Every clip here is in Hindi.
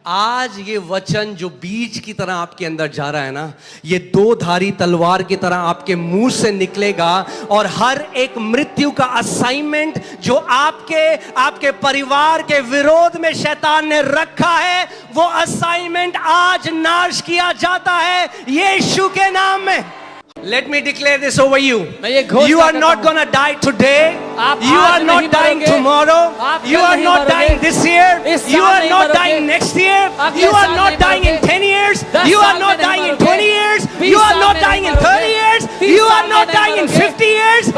आज ये वचन जो बीज की तरह आपके अंदर जा रहा है ना, ये दो धारी तलवार की तरह आपके मुंह से निकलेगा और हर एक मृत्यु का असाइनमेंट जो आपके परिवार के विरोध में शैतान ने रखा है, वो असाइनमेंट आज नाश किया जाता है यीशु के नाम में। Let me declare this over you. You are not gonna die today. You are not dying tomorrow. You are not dying this year. You are not dying next year. You are not dying in 10 years. You are not dying in 20 years. You are not dying in 30 years. You are not dying in 50 years.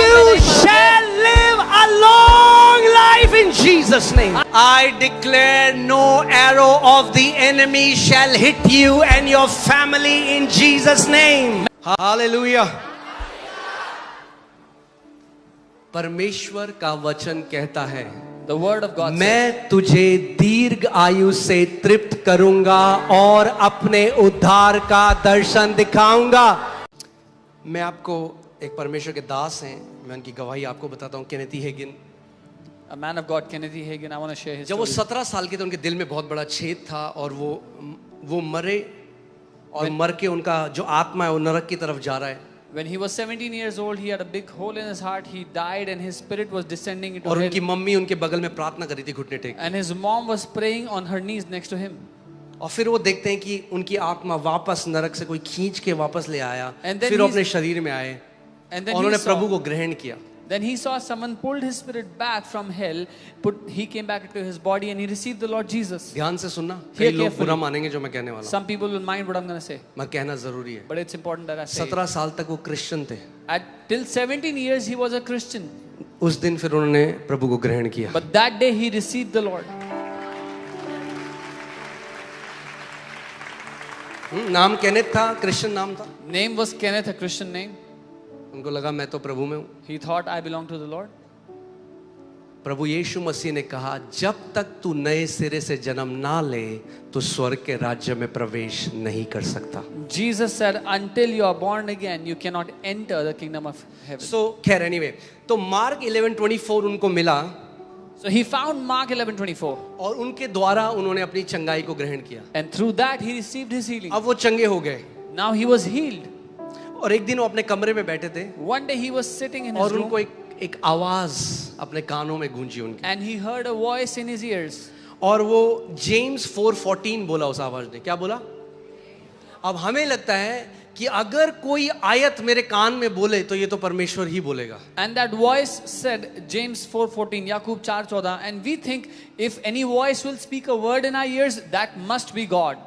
You shall live a long life in Jesus' name. I declare no arrow of the enemy shall hit you and your family in Jesus' name. Hallelujah. परमेश्वर का वचन कहता है, The word of God मैं तुझे दीर्घ आयु से तृप्त करूंगा और अपने उद्धार का दर्शन दिखाऊंगा। मैं आपको एक परमेश्वर के दास हैं, मैं उनकी गवाही आपको बताता हूँ। केनेथी हेगिन, A man of God, Kennedy Hagin. I want to share his जब वो story. 17 साल के थे, उनके दिल में बहुत बड़ा छेद था और वो मरे और मर के उनका जो आत्मा है वो नरक की तरफ जा रहा है। When he was 17 years old, he had a big hole in his heart. He died and his spirit was descending into और hell. उनकी मम्मी उनके बगल में प्रार्थना कर रही थी घुटने take. And his mom was praying on her knees next to him. और फिर वो देखते हैं कि उनकी आत्मा वापस नरक से कोई खींच के वापस ले आया, And then फिर वो अपने शरीर में आए And और then उन्होंने प्रभु को ग्रहण किया। Then he saw someone pulled his spirit back from hell. He came back into his body and he received the Lord Jesus. ध्यान से सुनना, Hear कई लोग carefully. बुरा मानेंगे जो मैं कहने वाला हूँ, Some people will mind what I'm going to say, मैं कहना जरूरी है। but it's important that I say. 17 साल तक वो क्रिश्चियन थे। Till 17 years he was a Christian, उस दिन फिर उन्होंने प्रभु को ग्रहण किया। but that day he received the Lord. नाम केनेथ था, क्रिश्चियन नाम था। Name was Kenneth, a Christian name. उनको लगा मैं तो प्रभु में हूँ। He thought, I belong to the Lord. प्रभु यीशु मसीह ने कहा, जब तक तू नए सिरे से जन्म ना ले तो स्वर्ग के राज्य में प्रवेश नहीं कर सकता। Jesus said, until you are born again, you cannot enter the kingdom of heaven. So खैर anyway, तो मार्क 11:24 उनको मिला So he found Mark 11:24, और उनके द्वारा उन्होंने अपनी चंगाई को ग्रहण किया। and through that he received his healing. अब वो चंगे हो गए Now he was healed. और एक दिन वो अपने कमरे में बैठे थे One day he was sitting in his और उनको room एक आवाज अपने कानों में गूंजी उनकी, and he heard a voice in his ears. और वो जेम्स 4:14 बोला उस आवाज ने। क्या बोला? अब हमें लगता है कि अगर कोई आयत मेरे कान में बोले तो ये तो परमेश्वर ही बोलेगा। And that voice said, James 4:14, Yakub 4:14, and we think if any voice will speak a word in our ears, that must be God.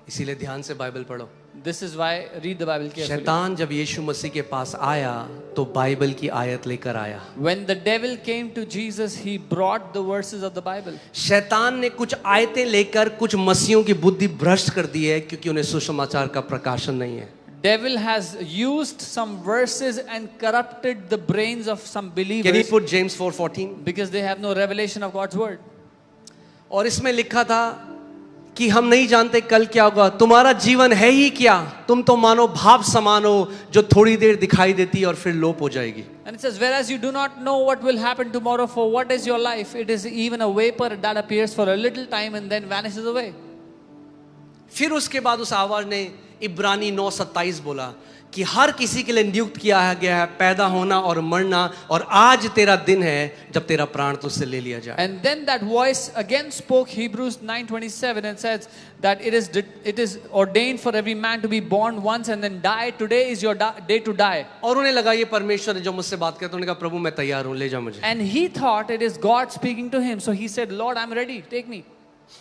इसीलिए ध्यान से बाइबल पढ़ो। This is why read the Bible carefully. शैतान जब यीशु मसीह के पास आया तो बाइबल की आयत लेकर आया। When the devil came to Jesus, he brought the verses of the Bible. शैतान ने कुछ आयतें लेकर कुछ मसीहों की बुद्धि भ्रष्ट कर दी है क्योंकि उन्हें सुसमाचार का प्रकाशन नहीं है। Devil has used some verses and corrupted the brains of some Can you believers put James 4:14? because they have no revelation of God's word. और इसमें लिखा था कि हम नहीं जानते कल क्या होगा, तुम्हारा जीवन है ही क्या, तुम तो मानो भाप समान हो जो थोड़ी देर दिखाई देती है और फिर लोप हो जाएगी। And it says, whereas you do not know what will happen tomorrow, for what is your life? It is even a vapor that appears for a little time and then vanishes away. फिर उसके बाद उस आवाज ने इब्रानी 9:27 बोला कि हर किसी के लिए नियुक्त किया गया है पैदा होना और मरना, और आज तेरा दिन है जब तेरा प्राण तुझसे ले लिया जाए। And then that voice again spoke Hebrews 9:27 and says that it is ordained for every man to be born once and then die. Today is your day to die. और उन्हें लगा ये परमेश्वर है जो मुझसे बात करता है, उन्होंने कहा प्रभु मैं तैयार हूँ, ले जा मुझे। And he thought it is God speaking to him. So he said, Lord, I'm ready. Take me.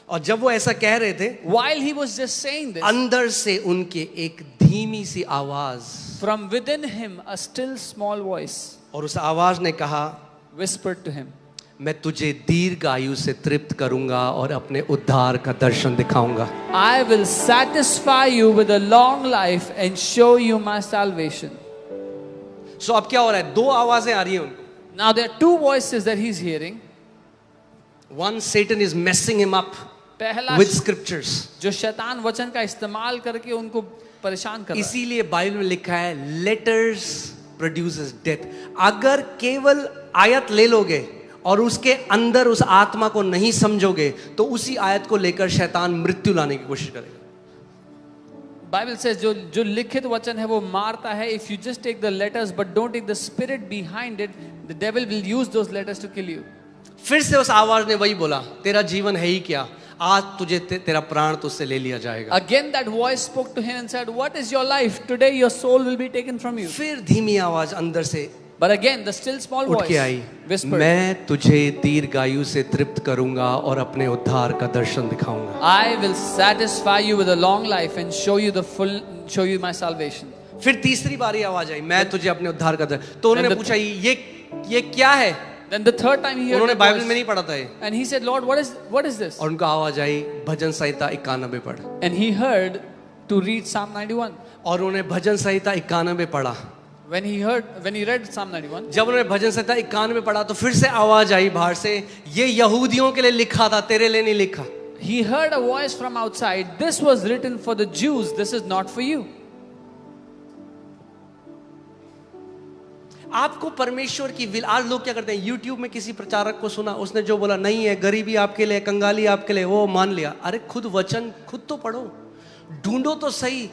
और जब वो ऐसा कह रहे थे, While he was just saying this, अंदर से उनके एक धीमी सी आवाज, from within him a still small voice और उस आवाज ने कहा, whispered to him, मैं तुझे दीर्घ आयु से तृप्त करूंगा और अपने उद्धार का दर्शन दिखाऊंगा। I will satisfy you with a long life and show you my salvation. सो अब क्या हो रहा है? दो आवाजें आ रही हैं उनको। Now there are two voices that he's hearing. One, Satan is messing him up पहला with scriptures. जो शैतान वचन का इस्तेमाल करके उनको परेशान कर रहा है. इसीलिए बाइबल में लिखा है लेटर्स प्रोड्यूसेस डेथ। अगर केवल आयत ले लोगे और उसके अंदर उस आत्मा को नहीं समझोगे तो उसी आयत को लेकर शैतान मृत्यु लाने की कोशिश करेगा. Bible says जो लिखित वचन है वो मारता है. If you just take the letters but don't take the spirit behind it, the devil will use those letters to kill you. फिर से उस आवाज ने वही बोला, तेरा जीवन है ही क्या, आज तुझे तेरा प्राण तुझसे ले लिया जाएगा. Again that voice spoke to him and said, what is your life? Today your soul will be taken from you. फिर धीमी आवाज अंदर से But again the still small उठ voice के आई, whispered, मैं तुझे दीर्घायु से तृप्त करूंगा और अपने उद्धार का दर्शन दिखाऊंगा. I will satisfy you with a long life and show you my salvation. फिर तीसरी बारी आवाज आई, मैं तुझे अपने उद्धार का दर्शन. तो उन्होंने पूछा ये क्या है. Then the third time he heard उन्होंने the बाइबल voice, में नहीं पढ़ा था ये. and he said, Lord, what is this? और उनको आवाज आई, भजन संहिता 91 पढ़. And he heard to read Psalm 91. और उन्होंने भजन संहिता 91 पढ़ा. When he read Psalm 91, जब उन्होंने भजन संहिता 91 पढ़ा तो फिर से आवाज आई बाहर से, ये यहूदियों के लिए लिखा था, तेरे लिए नहीं लिखा. he heard a voice from outside. This was written for the Jews. This is not for you. आपको परमेश्वर की विल. आज लोग क्या करते हैं, YouTube में किसी प्रचारक को सुना, उसने जो बोला नहीं है, गरीबी आपके लिए, कंगाली आपके लिए, वो मान लिया. अरे खुद वचन खुद तो पढ़ो, ढूंढो तो सही,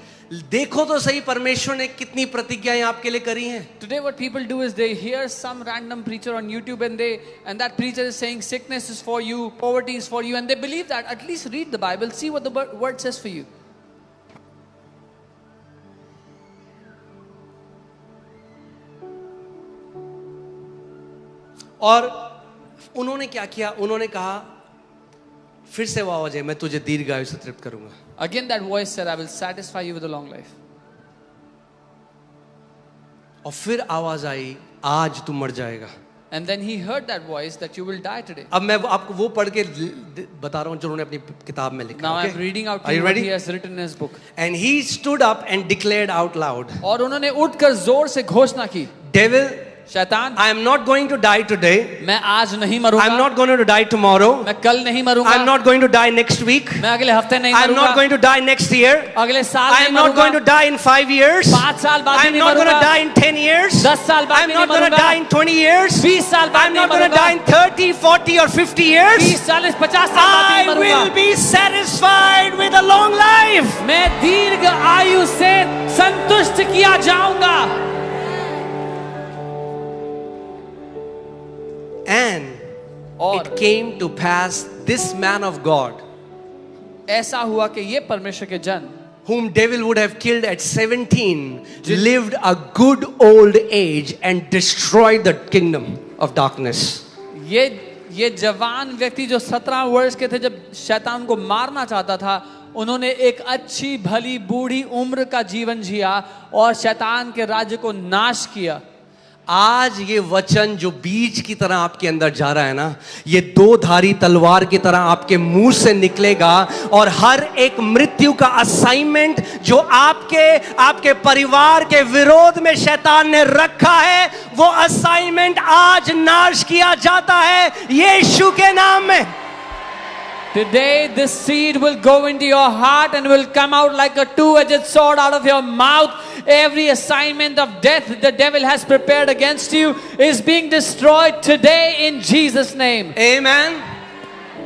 देखो तो सही परमेश्वर ने कितनी प्रतिज्ञाएं आपके लिए करी हैं. Today what people do is they hear some random preacher on YouTube and that preacher is saying sickness is for you, poverty is for you, and they believe that. At least read the Bible, see what the word says for you. और उन्होंने क्या किया, उन्होंने कहा, फिर से वो आवाज है, मैं तुझे दीर्घायु से तृप्त करूंगा. Again that voice said, I will satisfy you with a long life. और फिर आवाज आई, आज तू मर जाएगा. And then he heard that voice that you will die today. अब मैं आपको वो पढ़ के बता रहा हूं जो उन्होंने अपनी किताब में लिखा. Now okay? I'm reading out Are to you you what ready? he has written in his book. And he stood up and declared out loud, और उन्होंने उठकर जोर से घोषणा की, devil, शैतान, I am not going to die today. मैं आज नहीं मरूंगा. I am not going to die tomorrow. मैं कल नहीं मरूंगा. I am not going to die next week. मैं अगले हफ्ते नहीं I am मरूंगा. not going to die next year. अगले साल I नहीं am not मरूंगा. going to die in 5 years. 5 साल बाद I भी am नहीं not going to मरूंगा. die in 10 years. 10 साल बाद I am भी not नहीं going to मरूंगा. die in 20 years. 20 साल I बाद am नहीं not going to मरूंगा. die in 30, 40 or 50 years. 30, 40, 50 साल बाद I नहीं मरूंगा. will be satisfied with a long life. मैं दीर्घ आयु से संतुष्ट किया जाऊंगा. And और it came to pass, this man of God, ऐसा हुआ कि ये परमेश्वर के जन, whom devil would have killed at 17, lived a good old age and destroyed the kingdom of darkness. ये जवान व्यक्ति जो 17 वर्ष के थे जब शैतान को मारना चाहता था, उन्होंने एक अच्छी भली बूढ़ी उम्र का जीवन जिया और शैतान के राज्य को नाश किया. आज ये वचन जो बीज की तरह आपके अंदर जा रहा है ना, ये दो धारी तलवार की तरह आपके मुंह से निकलेगा और हर एक मृत्यु का असाइनमेंट जो आपके परिवार के विरोध में शैतान ने रखा है, वो असाइनमेंट आज नाश किया जाता है यीशु के नाम में. Today this seed will go into your heart and will come out like a two-edged sword out of your mouth. Every assignment of death the devil has prepared against you is being destroyed today in Jesus' name. Amen.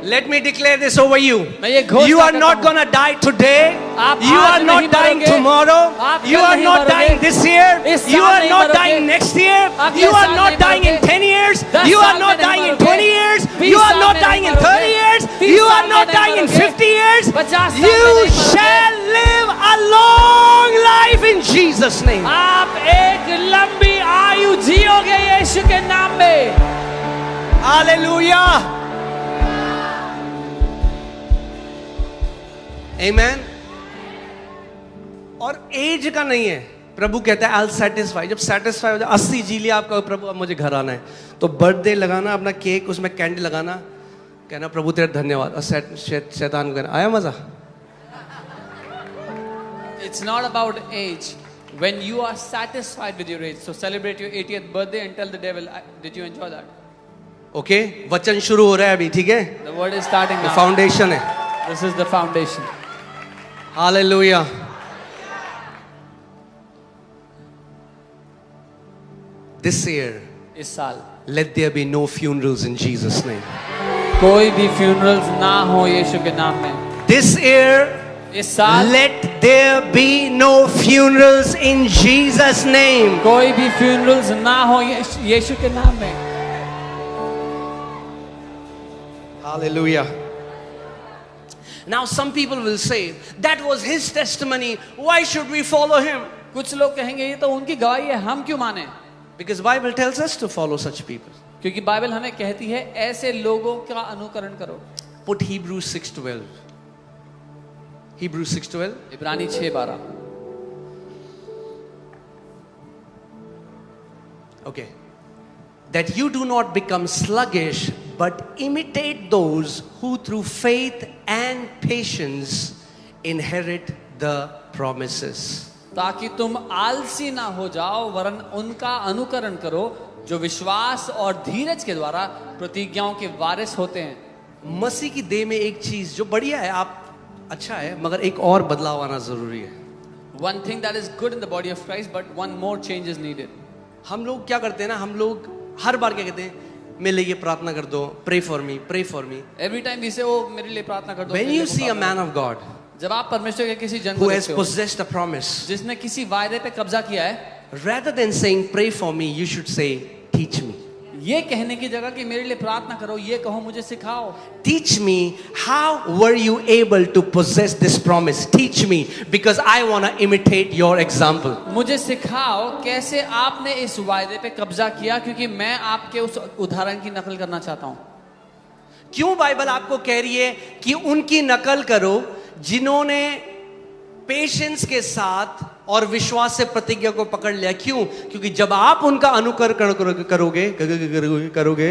Let me declare this over you. मैं ये घोषणा You are करता not हूँ. going to die today. आप You आज are not नहीं dying मरोगे. tomorrow. आप You कल are नहीं not मरोगे. dying this year. इस You साल are नहीं not मरोगे. dying next year. अगले You are साल not नहीं dying in मरोगे. 10 years. 10 You are साल not में dying नहीं in मरोगे. 20 years. 20 You are साल not में dying नहीं in 30 मरोगे. years. 30 You are साल में not नहीं dying in मरोगे. 50 years. 50 साल में You नहीं मरोगे. shall live a long life in Jesus' name. आप एक लंबी आयु जियोगे यीशु के नाम में. Hallelujah. Amen. और एज का नहीं है. प्रभु कहता है I'll satisfy. जब satisfy हो जाए, 80 जी लिया आपका, प्रभु अब मुझे घर आना है, तो बर्थडे लगाना, अपना केक, उसमें कैंडल लगाना, कहना प्रभु तेरा धन्यवाद, और शैतान को कहना आया मजा. It's not about age. When you are satisfied with your age, so celebrate your 80th birthday and tell the devil, did you enjoy that? Okay, वचन शुरू हो रहा है अभी, ठीक है. The word is starting now. Foundation है. This is the foundation. Hallelujah. This year, इस साल Let there be no funerals in Jesus' name. कोई भी funerals ना हो यीशु के नाम में। This year, इस साल let there be no funerals in Jesus' name. कोई भी funerals ना हो यीशु के नाम में। Hallelujah. Now some people will say, that was his testimony, why should we follow him? कुछ लोग कहेंगे ये तो उनकी गवाही है, हम क्यों माने? Because Bible tells us to follow such people. क्योंकि बाइबल हमें कहती है ऐसे लोगों का अनुकरण करो। Put Hebrews 6:12. Hebrews 6:12. इब्रानी 6:12। Okay. That you do not become sluggish, but imitate those who through faith and patience inherit the promises. ताकि तुम आलसी ना हो जाओ वरन उनका अनुकरण करो जो विश्वास और धीरज के द्वारा प्रतिज्ञाओं के वारिस होते हैं। मसीह की देह में एक चीज जो बढ़िया है, आप अच्छा है, मगर एक और बदलाव आना जरूरी है। One thing that is good in the body of Christ, but one more change is needed. हम लोग क्या करते हैं ना, हम लोग हर बार क्या कहते हैं, मेरे लिए प्रार्थना कर दो, pray for me, pray for me. Every time we say, oh मेरे लिए प्रार्थना कर दो। When you see a man of God जब आप परमेश्वर के किसी जन who को has देखते हो possessed a promise, जिसने किसी वायदे पे कब्जा किया है, rather than saying pray for me, you should say teach me. ये कहने की जगह कि मेरे लिए प्रार्थना करो, ये कहो मुझे सिखाओ। Teach me, how were you able to possess this promise? Teach me, because I want to imitate your example. मुझे सिखाओ कैसे आपने इस वायदे पे कब्जा किया, क्योंकि मैं आपके उस उदाहरण की नकल करना चाहता हूँ। क्यों बाइबल आपको कह रही है कि उनकी नकल करो जिन्होंने पेशेंस के साथ और विश्वास से प्रतिज्ञा को पकड़ लिया? क्यों? क्योंकि जब आप उनका अनुकरण करोगे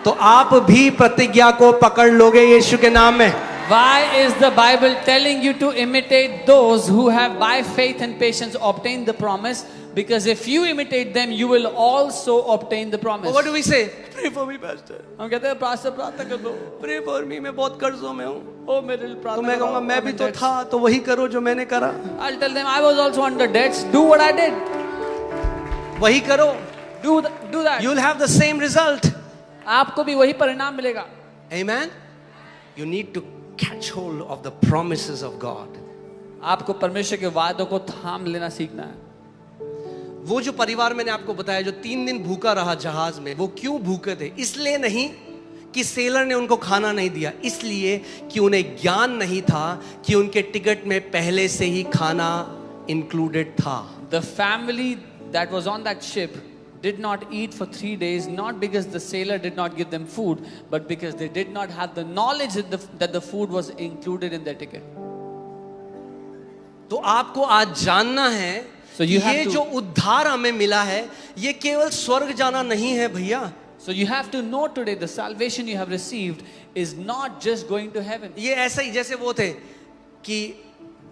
तो आप भी प्रतिज्ञा को पकड़ लोगे यीशु के नाम में। Why is the Bible telling you to imitate those who have by faith and patience obtained the promise? Because if you imitate them, you will also obtain the promise. What do we say? Pray for me, pastor. हम कहते हैं प्रार्थना कर दो। Pray for me, मैं बहुत कर्जों में हूँ। ओ मेरे लिए तो प्रार्थना मैं कहूँगा मैं भी तो था, तो वही करो जो मैंने करा। I'll tell them I was also under debts. Do what I did. वही करो। Do that. You'll have the same result. आपको भी वही परिणाम मिलेगा। Amen. You need to catch hold of the promises of God. आपको परमेश्वर के वादों को थाम लेना सीखना है। वो जो परिवार मैंने आपको बताया जो 3 दिन भूखा रहा जहाज में, वो क्यों भूखे थे? इसलिए नहीं कि सेलर ने उनको खाना नहीं दिया, इसलिए कि उन्हें ज्ञान नहीं था कि उनके टिकट में पहले से ही खाना इंक्लूडेड था। The family that was on that ship did not eat for 3 days, not because the sailor did not give them food, but because they did not have the knowledge that the food was included in their ticket. तो आपको आज जानना है So you have ये to- जो उद्धार हमें मिला है, ये केवल स्वर्ग जाना नहीं है भैया। So you have to know today the salvation you have received is not just going to heaven. ये ऐसा ही जैसे वो थे कि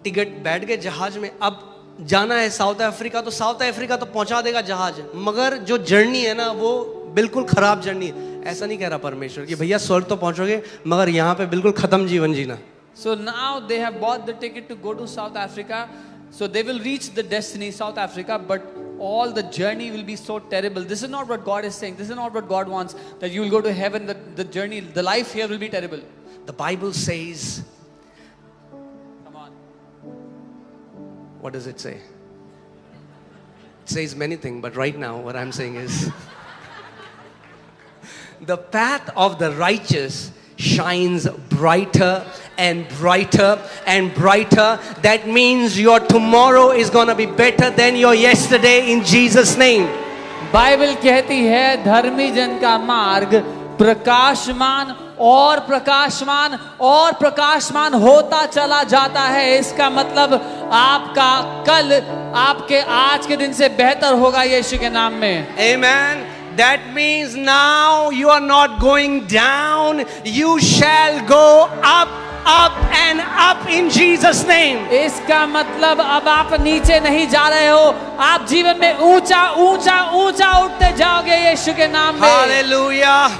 टिकट बैठ गए जहाज में, अब जाना है साउथ अफ्रीका, तो साउथ अफ्रीका तो पहुंचा देगा जहाज, मगर जो जर्नी है ना वो बिल्कुल खराब जर्नी है। ऐसा नहीं कह रहा परमेश्वर कि भैया स्वर्ग तो पहुंचोगे मगर यहाँ पे बिल्कुल खत्म जीवन जीना। So now they have bought the ticket to go to South Africa. So they will reach the destiny, South Africa, but all the journey will be so terrible. This is not what God is saying. This is not what God wants, that you will go to heaven, that the journey, the life here will be terrible. The Bible says, Come on. what does it say? It says many things, but right now what I'm saying is the path of the righteous shines brighter and brighter and brighter. That means your tomorrow is going to be better than your yesterday in Jesus name. Bible कहती है धर्मी जन का मार्ग प्रकाशमान और प्रकाशमान और प्रकाशमान होता चला जाता है। इसका मतलब आपका कल आपके आज के दिन से बेहतर होगा यीशु के नाम में। Amen. That means now you are not going down, you shall go up, up and up in Jesus name. इसका मतलब अब आप नीचे नहीं जा रहे हो, आप जीवन में ऊंचा ऊंचा ऊंचा उठते जाओगे यीशु के नाम में। Hallelujah.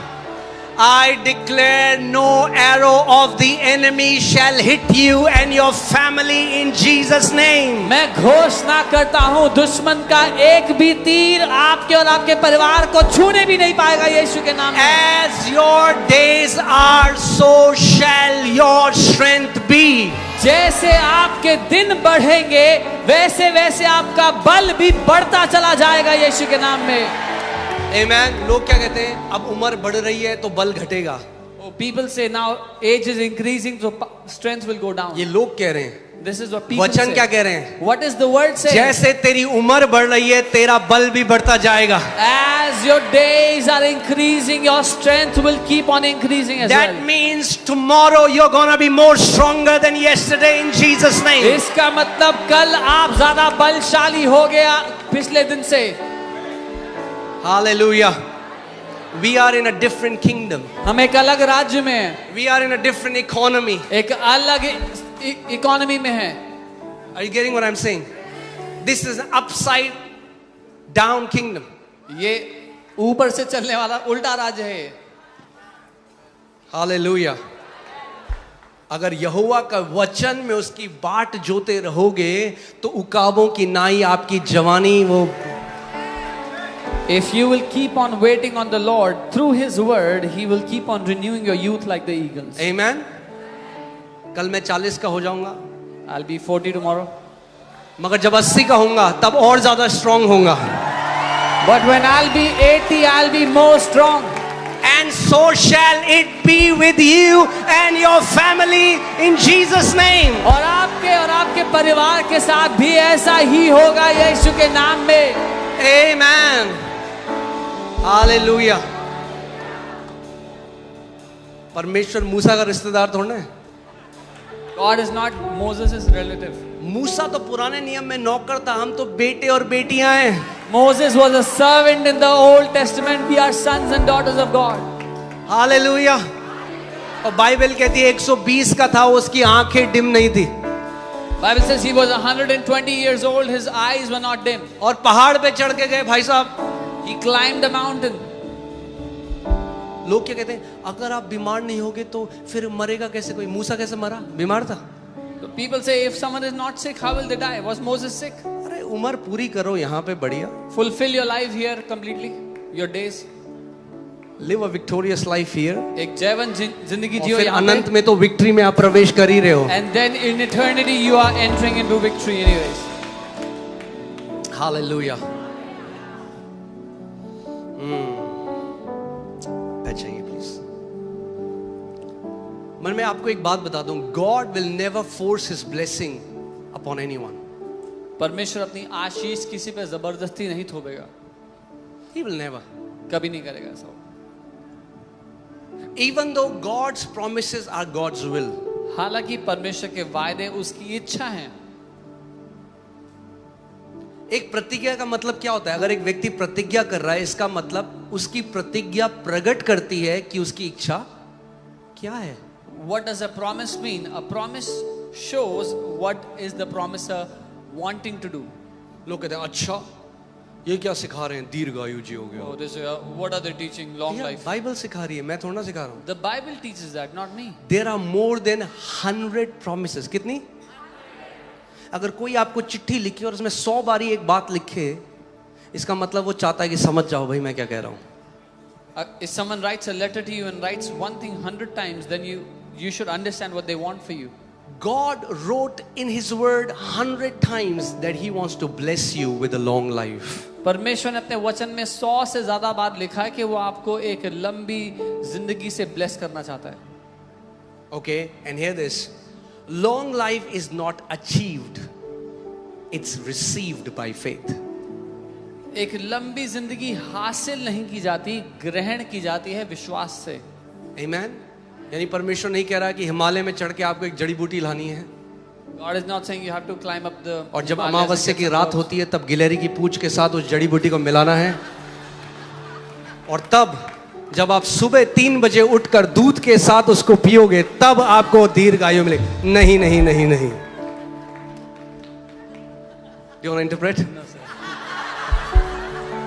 I declare no arrow of the enemy shall hit you and your family in Jesus name. मैं घोषणा करता हूँ दुश्मन का एक भी तीर आपके और आपके परिवार को छूने भी नहीं पाएगा यीशु के नाम में। As your days are, so shall your strength be. जैसे आपके दिन बढ़ेंगे वैसे वैसे आपका बल भी बढ़ता चला जाएगा यीशु के नाम में। Amen. लोग क्या कहते हैं, अब उम्र बढ़ रही है तो बल घटेगा। People say now age is increasing so strength will go down. ये लोग कह रहे हैं। This is what people वचन say. क्या कह रहे हैं? What is the word say? जैसे तेरी उम्र बढ़ रही है तेरा बल भी बढ़ता जाएगा। As your days are increasing, your strength will keep on increasing as That well. means tomorrow you're gonna be more stronger than yesterday in Jesus name. इसका मतलब कल आप ज्यादा बलशाली हो गया पिछले दिन से। Hallelujah. We are in a different kingdom. हम एक अलग राज्य में हैं, We are in a different economy. एक अलग इकोनॉमी में हैं। Are you getting what I'm saying? This is an upside down kingdom. ये ऊपर से चलने वाला उल्टा राज्य है। Hallelujah. अगर यहोवा का वचन में उसकी बाट जोते रहोगे तो उकाबों की नाई आपकी जवानी वो। If you will keep on waiting on the Lord through His word, He will keep on renewing your youth like the eagles. Amen. कल मैं 40 का हो जाऊंगा, I'll be 40 tomorrow. मगर जब 80 का होऊंगा तब और ज्यादा स्ट्रांग होऊंगा। But when I'll be 80, I'll be more strong. And so shall it be with you and your family in Jesus name. और आपके परिवार के साथ भी ऐसा ही होगा यीशु के नाम में। Amen. Hallelujah. परमेश्वर मूसा का रिश्तेदार थोड़ा है। God is not Moses' relative. मूसा तो पुराने नियम में नौकर था, हम तो बेटे और बेटियां हैं। Moses was a servant in the Old Testament. We are sons and daughters of God. Hallelujah. और बाइबल कहती है 120 का था, उसकी आंखें डिम नहीं थी। Bible says he was 120 years old. His eyes were not dim. और पहाड़ पे चढ़ के गए भाई साहब। He climbed a mountain. लोग क्या कहते हैं, अगर आप बीमार नहीं होगे तो फिर मरेगा कैसे कोई? मूसा कैसे मरा? बीमार था। So people say if someone is not sick, how will they die? Was Moses sick? अरे उम्र पूरी करो यहाँ पे बढ़िया। Fulfill your life here completely. Your days. Live a victorious life here. एक जयवंत जिंदगी और जियो फिर यहाँ अनंत पे. में तो विक्ट्री में आप प्रवेश कर ही रहे हो। And then in eternity you are entering into victory anyways. Hallelujah. चाहिए प्लीज। मैं आपको एक बात बता दूं, God will never force his blessing upon anyone. परमेश्वर अपनी आशीष किसी पे जबरदस्ती नहीं थोपेगा। ही विल नेवर, कभी नहीं करेगा ऐसा। Even though God's promises are God's will, हालांकि परमेश्वर के वायदे उसकी इच्छा हैं। एक प्रतिज्ञा का मतलब क्या होता है? अगर एक व्यक्ति प्रतिज्ञा कर रहा है, इसका मतलब उसकी प्रतिज्ञा प्रकट करती है कि उसकी इच्छा क्या है। What does a promise mean? A promise shows what is the promiser wanting to do. लोग कहते हैं अच्छा ये क्या सिखा रहे हैं, दीर्घायु जियोगे। Oh, this, what are they teaching? Long life. Bible सिखा रही है, मैं थोड़ा ना सिखा रहा हूं। The Bible teaches that, not me. There are more than 100 promises. कितनी? अगर कोई आपको चिट्ठी लिखी और उसमें 100 बारी एक बात लिखे, इसका मतलब वो चाहता है कि समझ जाओ भाई मैं क्या कह रहा हूं। If someone writes a letter to you and writes one thing 100 times, then you should understand what they want for you. God wrote in His word 100 times that He wants to bless you with a long life. परमेश्वर ने अपने वचन में 100 से ज्यादा बार लिखा है कि वो आपको एक लंबी जिंदगी से ब्लेस करना चाहता है। Okay, and hear this. Long life is not achieved. It's received by faith. एक लंबी जिंदगी हासिल नहीं की जाती, ग्रहण की जाती है विश्वास से। Amen. यानी परमेश्वर नहीं कह रहा कि हिमालय में चढ़ के आपको एक जड़ी बूटी लानी है। God is not saying you have to climb up the और जब Himalayas अमावस्या and की get some रात rocks. होती है तब गिलहरी की पूंछ के साथ उस जड़ी बूटी को मिलाना है, और तब जब आप सुबह 3 बजे उठकर दूध के साथ उसको पियोगे तब आपको दीर्घायु मिलेगी। नहीं नहीं नहीं नहीं। Do you want to interpret? No, sir.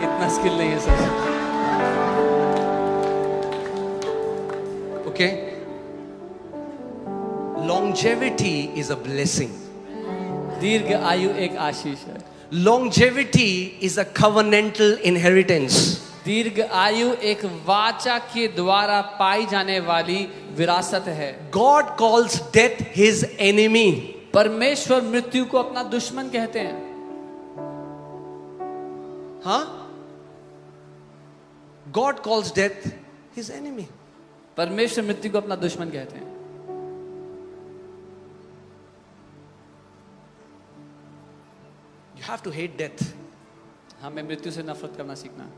इतना स्किल नहीं है sir. Okay, longevity is a blessing. दीर्घ आयु एक आशीष है। Longevity is a covenantal inheritance. दीर्घ आयु एक वाचा के द्वारा पाई जाने वाली विरासत है। God calls death his enemy. परमेश्वर मृत्यु को अपना दुश्मन कहते हैं। हाँ, God calls death his enemy. परमेश्वर मृत्यु को अपना दुश्मन कहते हैं। You have to hate death. हमें मृत्यु से नफरत करना सीखना।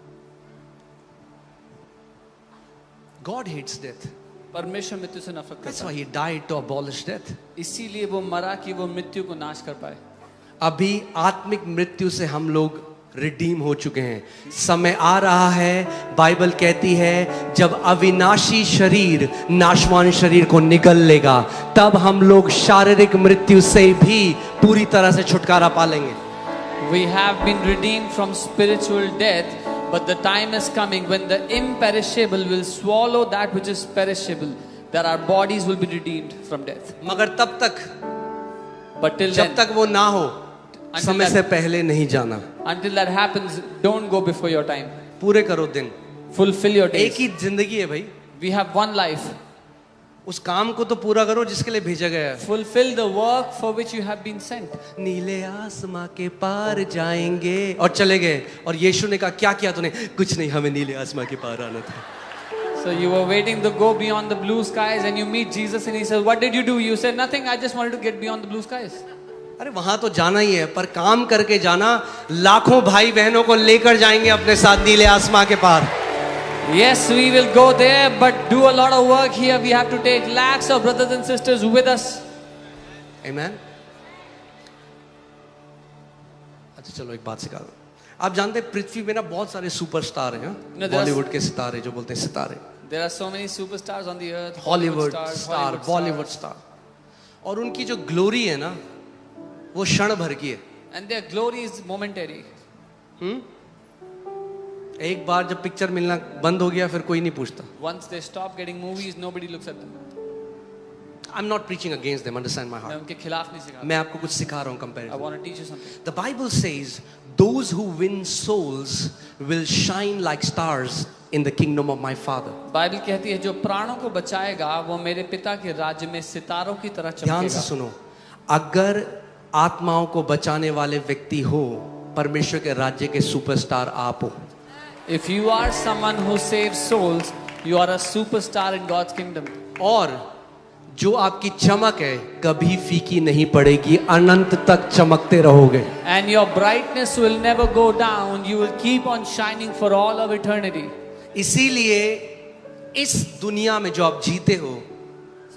God hates death. परमेश्वर मृत्यु से नफरत That's करता why है। he died to abolish death. इसीलिए वो मरा कि वो मृत्यु को नाश कर पाए। अभी आत्मिक मृत्यु से हम लोग रिडीम हो चुके हैं। समय आ रहा है, बाइबल कहती है जब अविनाशी शरीर नाशवान शरीर को निगल लेगा, तब हम लोग शारीरिक मृत्यु से भी पूरी तरह से छुटकारा पा लेंगे। We have been redeemed from spiritual death, but the time is coming when the imperishable will swallow that which is perishable, that our bodies will be redeemed from death. मगर तब तक, But till जब then, तक वो ना हो, समय से पहले नहीं जाना। until that happens, don't go before your time. पूरे करो दिन। Fulfill your एक days. ही जिंदगी है भाई, We have one life. उस काम को तो पूरा करो जिसके लिए भेजा गया है। Fulfill the work for which you have been sent. नीले आसमां के पार जाएंगे, और चले गए। और यीशु ने कहा क्या किया तूने? कुछ नहीं, हमें नीले आसमां के पार आना था। So you were waiting to go beyond the blue skies, and you meet Jesus, and he says, "What did you do?" You said, "Nothing. I just wanted to get beyond the blue skies." अरे वहां तो जाना ही है, पर काम करके जाना। लाखों भाई बहनों को लेकर जाएंगे अपने साथ नीले आसमां के पार। Yes, we will go there, but do a lot of work here. We have to take lakhs of brothers and sisters with us. Amen. अच्छा चलो एक बात सिखा दो। आप जानते हैं पृथ्वी में ना बहुत सारे सुपरस्टार हैं, No, there's- बॉलीवुड के सितारे जो बोलते हैं सितारे, There are so many superstars on the earth. Hollywood stars, star, Hollywood Bollywood stars. Star, और उनकी जो ग्लोरी है ना वो क्षण भर की है। And their glory is momentary. एक बार जब पिक्चर मिलना बंद हो गया फिर कोई नहीं पूछता। Once they stop getting movies, nobody looks at them. I'm not preaching against them, understand my मैं heart. उनके खिलाफ नहीं सिखा। मैं आपको कुछ सिखा रहा हूँ I comparison. want to teach you something. The Bible says those who win souls will shine like stars in the kingdom of my Father. Bible कहती है जो प्राणों को बचाएगा वो मेरे पिता के राज्य में सितारों की तरह ध्यान से चमकेगा। सुनो, अगर आत्माओं को बचाने वाले व्यक्ति हो, परमेश्वर के राज्य के सुपरस्टार आप हो। If you are someone who saves souls, you are a superstar in God's kingdom. और जो आपकी चमक है कभी फीकी नहीं पड़ेगी, अनंत तक चमकते रहोगे। And your brightness will never go down. You will keep on shining for all of eternity. इसीलिए इस दुनिया में जो आप जीते हो,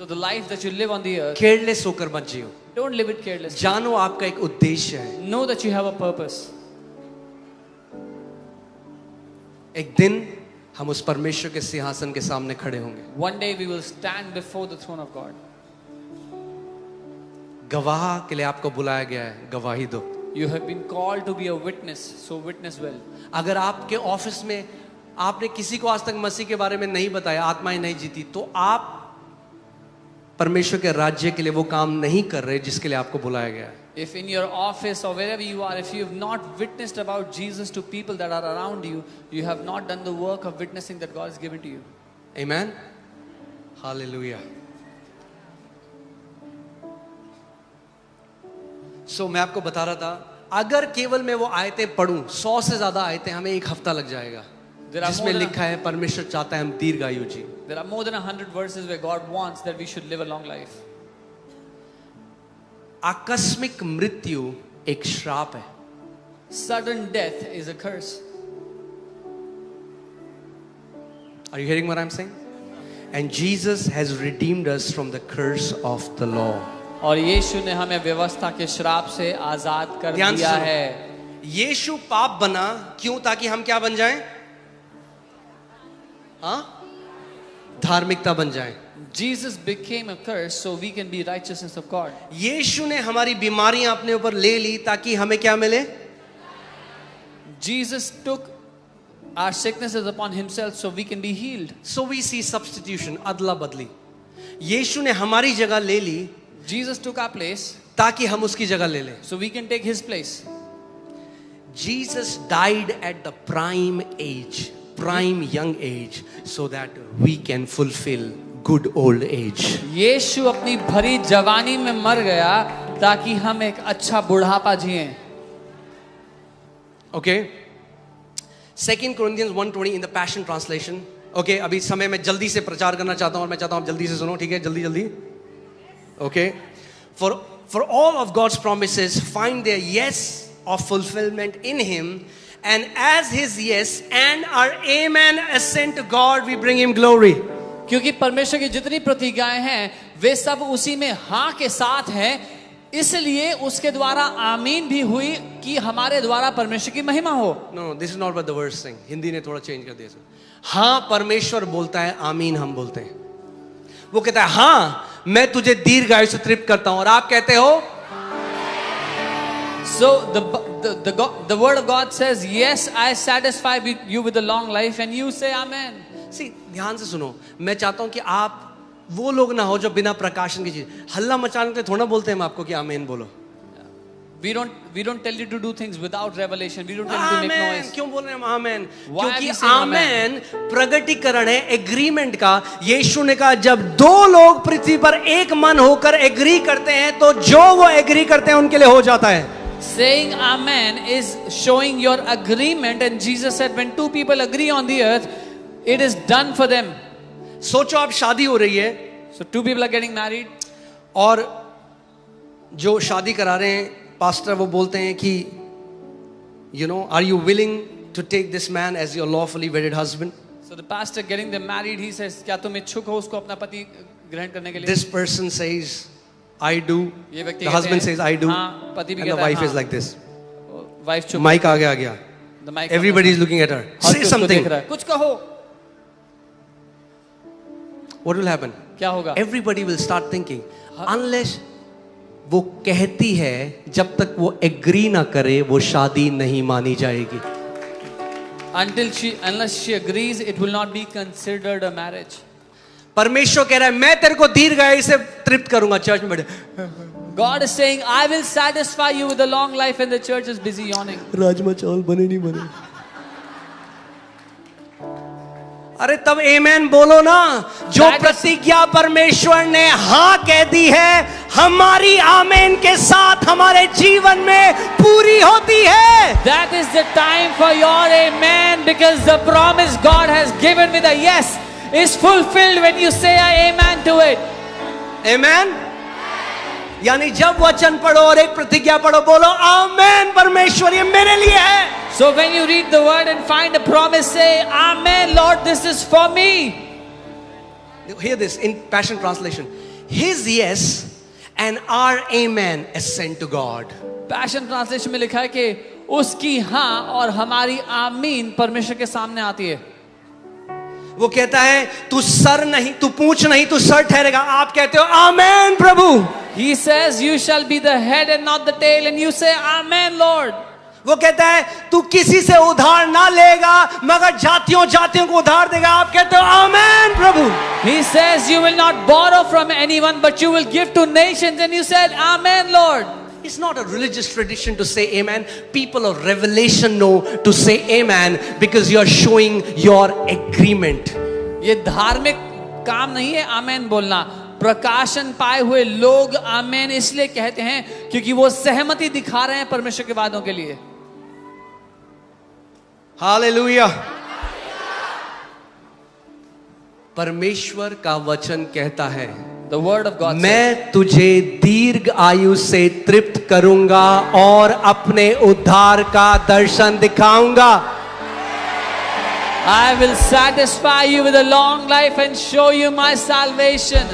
So the life that you live on the earth, careless होकर मत जियो। don't live it carelessly. जानो आपका एक उद्देश्य है। Know that you have a purpose. एक दिन हम उस परमेश्वर के सिंहासन के सामने खड़े होंगे। One day we will stand before the throne of God. गवाह के लिए आपको बुलाया गया है, गवाही दो। You have been called to be a witness, so witness well. अगर आपके ऑफिस में आपने किसी को आज तक मसीह के बारे में नहीं बताया, आत्माएं नहीं जीती, तो आप परमेश्वर के राज्य के लिए वो काम नहीं कर रहे जिसके लिए आपको बुलाया गया है। If in your office or wherever you are, if you have not witnessed about Jesus to people that are around you, you have not done the work of witnessing that God has given to you. Amen. Hallelujah. So मैं आपको बता रहा था, अगर केवल मैं वो आयतें पढ़ूं, 100 से ज्यादा आयतें, हमें एक हफ्ता लग जाएगा, There are जिसमें more than- लिखा है परमेश्वर चाहता है हम दीर्घायु जी। There are more than 100 verses where God wants that we should live a long life. आकस्मिक मृत्यु एक श्राप है। Sudden death is a curse. Are you hearing what I'm saying? And Jesus has redeemed us from the curse of the law. और यीशु ने हमें व्यवस्था के श्राप से आजाद कर ध्यान से दिया सुनो। है। यीशु पाप बना क्यों? ताकि हम क्या बन जाएं? हाँ, धार्मिकता बन जाएं। Jesus became a curse so we can be righteousness of God. यीशु ने हमारी बीमारियां अपने ऊपर ले ली ताकि हमें क्या मिले? Jesus took Our sickness is upon himself so we can be healed. So we see substitution, अदला बदली. यीशु ने हमारी जगह ले ली Jesus took our place ताकि हम उसकी जगह ले लें. so we can take his place. Jesus died at the prime age, prime young age, so that we can fulfill good old age. यीशु अपनी भरी जवानी में मर गया ताकि हम एक अच्छा बुढ़ापा जिएं. Okay? 2 Corinthians 1:20 in the Passion Translation. Okay, अभी समय मैं जल्दी से प्रचार करना चाहता हूं और मैं चाहता हूं आप जल्दी से सुनो, ठीक है? जल्दी जल्दी. Okay? For all of God's promises find their yes of fulfillment in him, and as his yes and our amen ascend to God, we bring him glory. क्योंकि परमेश्वर की जितनी प्रतिज्ञाएं हैं वे सब उसी में हाँ के साथ हैं, इसलिए उसके द्वारा आमीन भी हुई कि हमारे द्वारा परमेश्वर की महिमा हो. No, this is not what the verse saying. Hindi ने थोड़ा चेंज कर दिया इसको. हाँ परमेश्वर बोलता है, आमीन हम बोलते हैं. वो कहता है हाँ मैं तुझे दीर्घायु से तृप्त करता हूं, और आप कहते हो. So the word of God says, yes, I satisfy you with a long life, and you say amen. See, ध्यान से सुनो. मैं चाहता हूं कि आप वो लोग ना हो जो बिना प्रकाशन की चीज हल्ला मचाने के लिए थोड़ा बोलते हैं हम आपको कि आमीन बोलो. We don't tell you to do things without revelation. We don't tell you to make आमीन noise. क्यों बोल रहे हैं हम आमीन? Why are क्योंकि we saying आमीन प्रगटीकरण है एग्रीमेंट का. यीशु ने कहा जब दो लोग पृथ्वी पर एक मन होकर एग्री करते हैं तो जो वो एग्री करते हैं उनके लिए हो जाता है. Saying amen is showing your agreement, and Jesus said when two people agree on the earth, it is done for them. सोचो आप शादी हो रही है So two people are getting married, और जो शादी करा रहे हैं पास्टर वो बोलते हैं कि you know, are you willing to take this man as your lawfully wedded husband? so the pastor getting them married, he says, क्या तुम इच्छुक हो उसको अपना पति ग्रहण करने के लिए? This person says I do. ये व्यक्ति The कहते husband हैं, says I do. हाँ, पति भी And the कहता है, wife is हाँ. like this. Wife चुप. Mic आगे आ गया. The mic Everybody is looking at her. Her Say कोई उसको something. देख रहा है. कुछ कहो. What will happen? क्या होगा? Everybody will start thinking. Unless वो कहती है जब तक वो एग्री ना करे वो शादी नहीं मानी जाएगी. Unless she agrees, it will not be considered a marriage. परमेश्वर कह रहा है मैं तेरे को दीर्घायु से तृप्त करूंगा. चर्च में बैठे God is saying, I will satisfy you with a long life, and the church is busy yawning. Rajma चावल बने नहीं बने. अरे तब आमेन बोलो ना. जो प्रतिज्ञा परमेश्वर ने हाँ कह दी है हमारी आमेन के साथ हमारे जीवन में पूरी होती है. That is the time for your amen, because the promise God has given with a yes is fulfilled when you say amen to it. आमेन. यानी जब वचन पढ़ो और एक प्रतिज्ञा पढ़ो बोलो आमेन परमेश्वर ये मेरे लिए है. So when you read the word and find a promise, say amen Lord, this is for me. Hear this in Passion Translation. His yes and our amen ascend to God. Passion Translation में लिखा है कि उसकी हाँ और हमारी आमीन परमेश्वर के सामने आती है. वो कहता है तू सर नहीं तू पूंछ नहीं तू सर ठहरेगा. आप कहते हो आमेन प्रभु. He says you shall be the head and not the tail, and you say amen Lord. वो कहता है तू किसी से उधार ना लेगा मगर जातियों जातियों को उधार देगा. आप कहते हो आमेन प्रभु. He says you will not borrow from anyone, but you will give to nations, and you said amen Lord. It's not a religious tradition to say amen. People of revelation know to say amen because you are showing your agreement. ये धार्मिक काम नहीं है आमेन बोलना. प्रकाशन पाए हुए लोग आमेन इसलिए कहते हैं क्योंकि वो सहमति दिखा रहे हैं परमेश्वर के वादों के लिए. हालेलुया. परमेश्वर का वचन कहता है The word of God says, मैं तुझे दीर्घ आयु से तृप्त करूंगा और अपने उद्धार का दर्शन दिखाऊंगा. I will satisfy you with a long life and show you my salvation.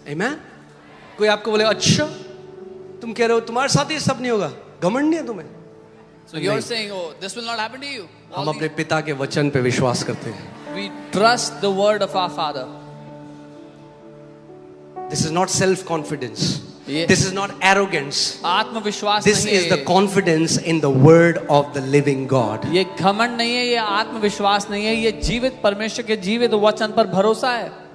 Amen. कोई आपको बोले अच्छा तुम कह रहे हो तुम्हारे साथ ये सब नहीं होगा. घमंड नहीं है तुम्हें. So you're saying, oh, this will not happen to you. हम अपने पिता के वचन पे विश्वास करते हैं. We trust the word of our Father. This is not self confidence. ये- This is not arrogance. आत्मविश्वास This नहीं is है the confidence in the word of the living God. ये घमंड नहीं है, ये आत्मविश्वास नहीं है, ये जीवित परमेश्वर के जीवित वचन पर भरोसा है.